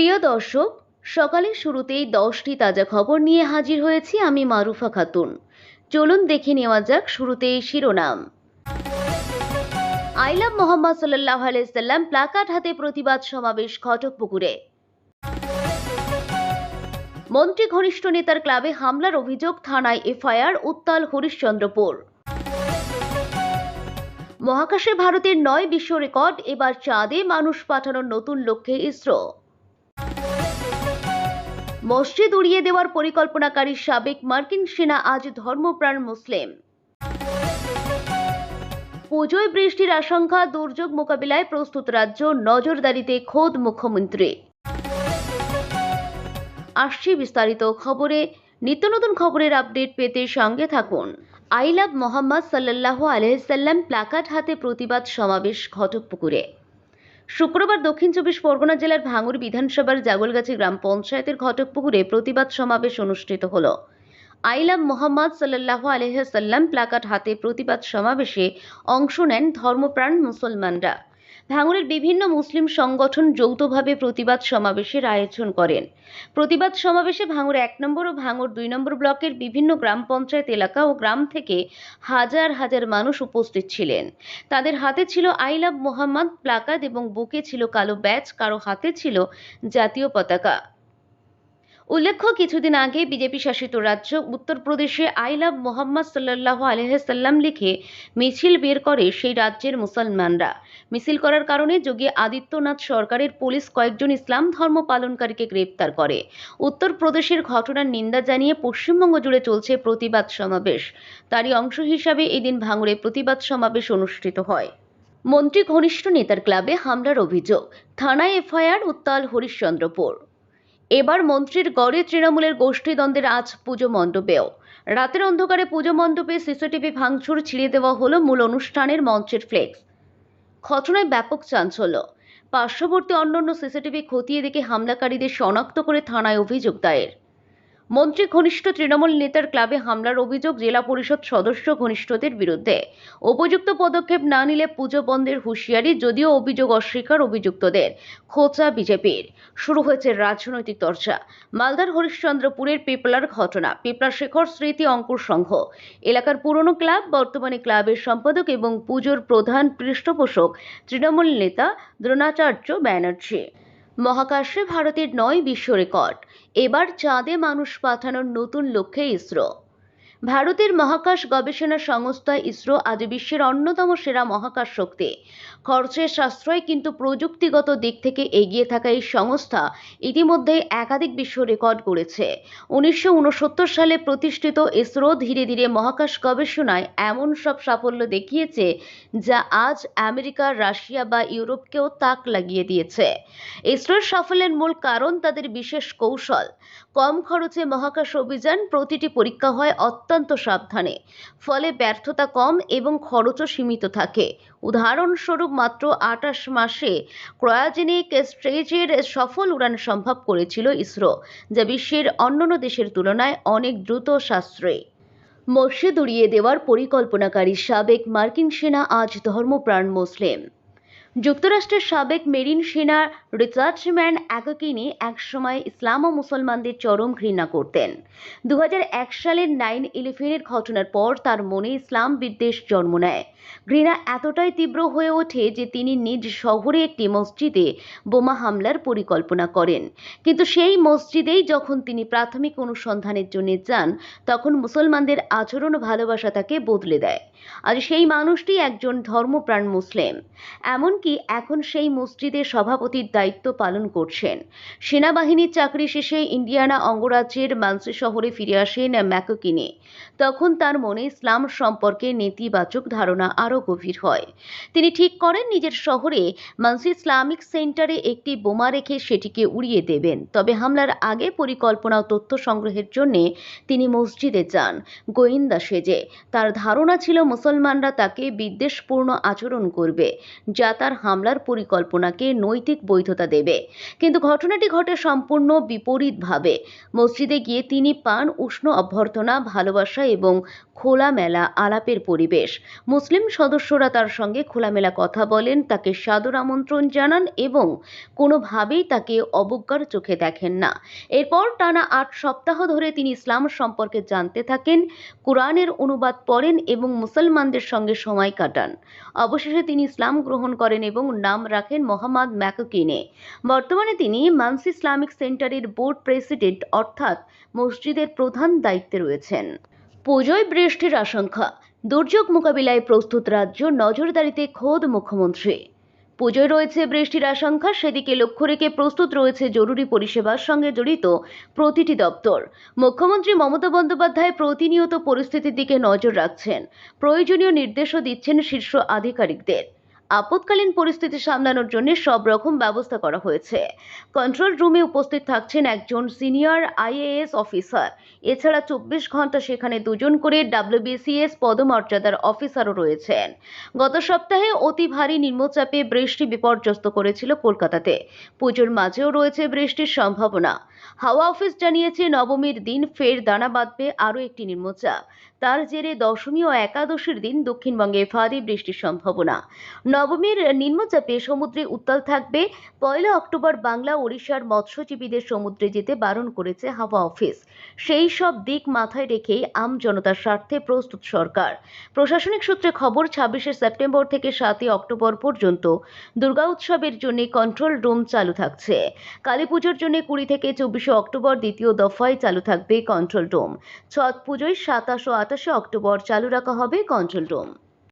প্রিয় দর্শক, সকালের শুরুতেই 10টি তাজা খবর নিয়ে হাজির হয়েছি আমি মারুফা খাতুন। চলুন দেখে নেওয়া যাক শুরুতেই শিরোনাম। আই লাভ মোহাম্মদ সাল্লাল্লাহু আলাইহি সাল্লাম প্লাকার্ড হাতে প্রতিবাদ সমাবেশ ঘটকপুকুরে। মন্ত্রী ঘনিষ্ঠ নেতার ক্লাবে হামলার অভিযোগ, থানায় এফআইআর, উত্তাল হরিশ্চন্দ্রপুর। মহাকাশে ভারতের 9 বিশ্ব রেকর্ড, এবার চাঁদে মানুষ পাঠানোর নতুন লক্ষ্যে ইসরো। মসজিদ উড়িয়ে দেওয়ার পরিকল্পনাকারী সাবেক মার্কিন সেনা আজ ধর্মপ্রাণ মুসলিম। পুজোয় বৃষ্টির আশঙ্কা, দুর্যোগ মোকাবিলায় প্রস্তুত রাজ্য, নজরদারিতে খোদ মুখ্যমন্ত্রী। আসছে বিস্তারিত খবরে। নিত্য নতুন খবরের আপডেট পেতে সঙ্গে থাকুন। আই লাভ মোহাম্মদ সাল্লাল্লাহু আলাইহি সাল্লাম প্লাকার্ড হাতে প্রতিবাদ সমাবেশ ঘটকপুকুরে। শুক্রবার দক্ষিণ 24 পরগনা জেলার ভাঙড় বিধানসভার জাগলগাছি গ্রাম পঞ্চায়েতের ঘটকপুকুরে প্রতিবাদ সমাবেশ অনুষ্ঠিত হল। আই লাভ মোহাম্মদ সাল্লাল্লাহু আলাইহি সাল্লাম প্লাকার্ড হাতে প্রতিবাদ সমাবেশে অংশ নেন ধর্মপ্রাণ মুসলমানরা। ভাঙড়ের বিভিন্ন মুসলিম সংগঠন যৌথভাবে প্রতিবাদ সমাবেশের আয়োজন করেন। প্রতিবাদ সমাবেশে ভাঙড় 1 নম্বর ও ভাঙড় 2 নম্বর ব্লকের বিভিন্ন গ্রাম পঞ্চায়েত এলাকা ও গ্রাম থেকে হাজার হাজার মানুষ উপস্থিত ছিলেন। তাদের হাতে ছিল আই লাভ মোহাম্মদ প্লাকার্ড এবং বুকে ছিল কালো ব্যাজ, কারো হাতে ছিল জাতীয় পতাকা। উল্লেখ্য, কিছুদিন আগে বিজেপি শাসিত রাজ্য উত্তরপ্রদেশে আই লাভ মোহাম্মদ সাল্লাল্লাহু আলাইহি সাল্লাম লিখে মিছিল বের করে সেই রাজ্যের মুসলমানরা। মিছিল করার কারণে যোগী আদিত্যনাথ সরকারের পুলিশ কয়েকজন ইসলাম ধর্ম পালনকারীকে গ্রেপ্তার করে। উত্তরপ্রদেশের ঘটনার নিন্দা জানিয়ে পশ্চিমবঙ্গ জুড়ে চলছে প্রতিবাদ সমাবেশ। তারই অংশ হিসাবে এদিন ভাঙড়ে প্রতিবাদ সমাবেশ অনুষ্ঠিত হয়। মন্ত্রী ঘনিষ্ঠ নেতার ক্লাবে হামলার অভিযোগ, থানায় এফআইআর, উত্তাল হরিশ্চন্দ্রপুর। এবার মন্ত্রীর গড়ে তৃণমূলের গোষ্ঠীদ্বন্দ্বের আজ পুজো মণ্ডপেও। রাতের অন্ধকারে পুজো মণ্ডপে সিসিটিভি ভাঙচুর, ছিঁড়ে দেওয়া হলো মূল অনুষ্ঠানের মঞ্চের ফ্লেক্স। ঘটনায় ব্যাপক চাঞ্চল্য। পার্শ্ববর্তী অন্যান্য সিসিটিভি খতিয়ে দেখে হামলাকারীদের শনাক্ত করে থানায় অভিযোগ দায়ের। মন্ত্রী ঘনিষ্ঠ তৃণমূল নেতার ক্লাবে হামলার অভিযোগ জেলা পরিষদ সদস্য ঘনিষ্ঠদের বিরুদ্ধে। উপযুক্ত পদক্ষেপ না নিলে পুজো বন্ধের হুঁশিয়ারি, যদিও অভিযোগ অস্বীকার অভিযুক্তদের। খোঁচা বিজেপির। শুরু হয়েছে রাজনৈতিক চর্চা। মালদার হরিশ্চন্দ্রপুরের পিপলার ঘটনা। পিপলার শেখর স্মৃতি অঙ্কুর সংঘ এলাকার পুরনো ক্লাব, বর্তমানে ক্লাবের সম্পাদক এবং পুজোর প্রধান পৃষ্ঠপোষক তৃণমূল নেতা দ্রোণাচার্য ব্যানার্জি। মহাকাশে ভারতের 9 বিশ্ব রেকর্ড, এবার চাঁদে মানুষ পাঠানোর নতুন লক্ষ্যে ইসরো। ভারতের মহাকাশ গবেষণা সংস্থা ইসরো আজ বিশ্বের অন্যতম সেরা মহাকাশ শক্তি। খরচের সাশ্রয় কিন্তু প্রযুক্তিগত দিক থেকে এগিয়ে থাকা এই সংস্থা ইতিমধ্যেই একাধিক বিশ্ব রেকর্ড গড়েছে। 1969 সালে প্রতিষ্ঠিত ইসরো ধীরে ধীরে মহাকাশ গবেষণায় এমন সব সাফল্য দেখিয়েছে যা আজ আমেরিকা, রাশিয়া বা ইউরোপকেও তাক লাগিয়ে দিয়েছে। ইসরোর সাফল্যের মূল কারণ তাদের বিশেষ কৌশল। কম খরচে মহাকাশ অভিযান, প্রতিটি পরীক্ষা হয় অত্যন্ত সাবধানে, ফলে ব্যর্থতা কম এবং খরচও সীমিত থাকে। উদাহরণস্বরূপ, মাত্র 28 মাসে ক্রায়োজেনিক স্টোরেজের সফল উড়ান সম্ভব করেছিল ইসরো, যা বিশ্বের অন্যান্য দেশের তুলনায় অনেক দ্রুত, সাশ্রয়ী। মসজিদ উড়িয়ে দেওয়ার পরিকল্পনাকারী সাবেক মার্কিন সেনা আজ ধর্মপ্রাণ মুসলিম। যুক্তরাষ্ট্রের সাবেক মেরিন সেনা রিচার্ড ম্যান অ্যাকাকিনি একসময় ইসলাম ও মুসলমানদের চরম ঘৃণা করতেন। 2001 সালের 9/11 ঘটনার পর তার মনে ইসলাম বিদ্বেষ জন্ম নেয়। ঘৃণা এতটাই তীব্র হয়ে ওঠে যে তিনি নিজ শহরে একটি মসজিদে বোমা হামলার পরিকল্পনা করেন। কিন্তু সেই মসজিদেই যখন তিনি প্রাথমিক অনুসন্ধানের জন্য যান, তখন মুসলমানদের আচরণ ও ভালোবাসা তাকে বদলে দেয়। আজ সেই মানুষটি একজন ধর্মপ্রাণ মুসলিম। এমনকি এখন সেই মসজিদের সভাপতির দায়িত্ব পালন করছেন। সেনাবাহিনীর চাকরি শেষে ইন্ডিয়ানা অঙ্গরাজ্যের মানসি শহরে ফিরে আসেন ম্যাককিনি। তখন তার মনে ইসলাম সম্পর্কে নেতিবাচক ধারণা আরও গভীর হয়। তিনি ঠিক করেন নিজের শহরে মানসি ইসলামিক সেন্টারে একটি বোমা রেখে সেটিকে উড়িয়ে দেবেন। তবে হামলার আগে পরিকল্পনা ও তথ্য সংগ্রহের জন্য তিনি মসজিদে যান গোয়েন্দা সেজে। তার ধারণা ছিল মুসলমানরা তাকে বিদ্বেষপূর্ণ আচরণ করবে, যা তার হামলার পরিকল্পনাকে নৈতিক বৈধতা দেবে। কিন্তু ঘটনাটি ঘটে সম্পূর্ণ বিপরীতভাবে। মসজিদে গিয়ে তিনি পান উষ্ণ অভ্যর্থনা, ভালোবাসা এবং খোলামেলা আলাপের পরিবেশ। মুসলিম মুসলিম সদস্যরা তার সঙ্গে খোলামেলা কথা বলেন, তাকে সাদর আমন্ত্রণ জানান এবং কোনোভাবেই তাকে অবজ্ঞার চোখে দেখেন না। এরপর টানা 8 সপ্তাহ ধরে তিনি ইসলাম সম্পর্কে জানতে থাকেন, কোরআনের অনুবাদ পড়েন এবং মুসলমানদের সঙ্গে সময় কাটান। অবশেষে তিনি ইসলাম গ্রহণ করেন এবং নাম রাখেন মোহাম্মদ ম্যাককিনে। বর্তমানে তিনি মানসি ইসলামিক সেন্টারের বোর্ড প্রেসিডেন্ট অর্থাৎ মসজিদের প্রধান দায়িত্বে রয়েছেন। পুজোয় বৃষ্টির আশঙ্কা, দুর্যোগ মোকাবিলায় প্রস্তুত রাজ্য, নজরদারিতে খোদ মুখ্যমন্ত্রী। পুজোয় রয়েছে বৃষ্টির আশঙ্কা, সেদিকে লক্ষ্য রেখে প্রস্তুত রয়েছে জরুরি পরিষেবার সঙ্গে জড়িত প্রতিটি দপ্তর। মুখ্যমন্ত্রী মমতা বন্দ্যোপাধ্যায় প্রতিনিয়ত পরিস্থিতির দিকে নজর রাখছেন, প্রয়োজনীয় নির্দেশও দিচ্ছেন শীর্ষ আধিকারিকদের। আপৎকালীন পরিস্থিতি সামলানোর জন্য সব রকম ব্যবস্থা করা হয়েছে। কন্ট্রোল রুমে উপস্থিত থাকছেন একজন সিনিয়র আইএএস অফিসার। এছাড়া 24 ঘন্টা সেখানে 2 জন করে WBCS পদমর্যাদার অফিসারও রয়েছেন। গত সপ্তাহে অতি ভারী নিম্নচাপে বৃষ্টি বিপর্যস্ত করেছিল কলকাতাতে। পুজোর মাঝেও রয়েছে বৃষ্টির সম্ভাবনা। হাওয়া অফিস জানিয়েছে, নবমীর দিন ফের দানা বাঁধবে আরও একটি নিম্নচাপ। তার জেরে দশমী ও একাদশীর দিন দক্ষিণবঙ্গে ভারী বৃষ্টির সম্ভাবনা। নবমীর নিম্নচাপে সমুদ্রে উত্তাল থাকবে। 1 অক্টোবর বাংলা ওড়িশার মৎস্যজীবীদের সমুদ্রে যেতে বারণ করেছে হাওয়া অফিস। সেই সব দিক মাথায় রেখেই আম জনতার স্বার্থে প্রস্তুত সরকার। প্রশাসনিক সূত্রে খবর, 26শে সেপ্টেম্বর থেকে 7ই অক্টোবর পর্যন্ত দুর্গা উৎসবের জন্য কন্ট্রোল রুম চালু থাকছে। কালী পুজোর জন্য 20 থেকে 24শে অক্টোবর দ্বিতীয় দফায় চালু থাকবে কন্ট্রোল রুম। ছট পুজোয় 27 ও 28শে অক্টোবর চালু রাখা হবে কন্ট্রোল রুম।